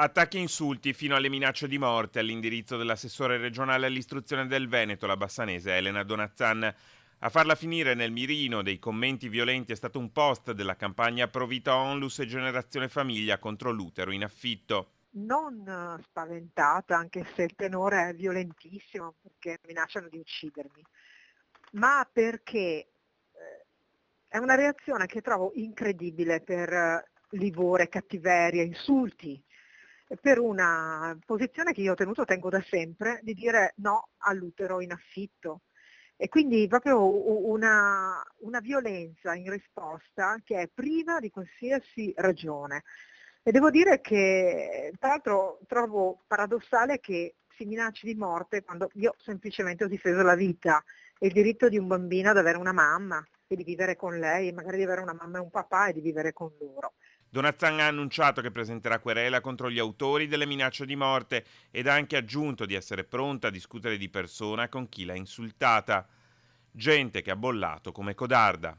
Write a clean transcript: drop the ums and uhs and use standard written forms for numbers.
Attacchi e insulti fino alle minacce di morte all'indirizzo dell'assessore regionale all'istruzione del Veneto, la bassanese Elena Donazzan. A farla finire nel mirino dei commenti violenti è stato un post della campagna Pro Vita Onlus e Generazione Famiglia contro l'utero in affitto. Non spaventata, anche se il tenore è violentissimo, perché minacciano di uccidermi, ma perché è una reazione che trovo incredibile per livore, cattiveria, insulti, per una posizione che io ho tenuto, tengo da sempre, di dire no all'utero in affitto. E quindi proprio una violenza in risposta che è priva di qualsiasi ragione. E devo dire che, tra l'altro, trovo paradossale che si minacci di morte quando io semplicemente ho difeso la vita e il diritto di un bambino ad avere una mamma e di vivere con lei, e magari di avere una mamma e un papà e di vivere con loro. Donazzan ha annunciato che presenterà querela contro gli autori delle minacce di morte ed ha anche aggiunto di essere pronta a discutere di persona con chi l'ha insultata. Gente che ha bollato come codarda.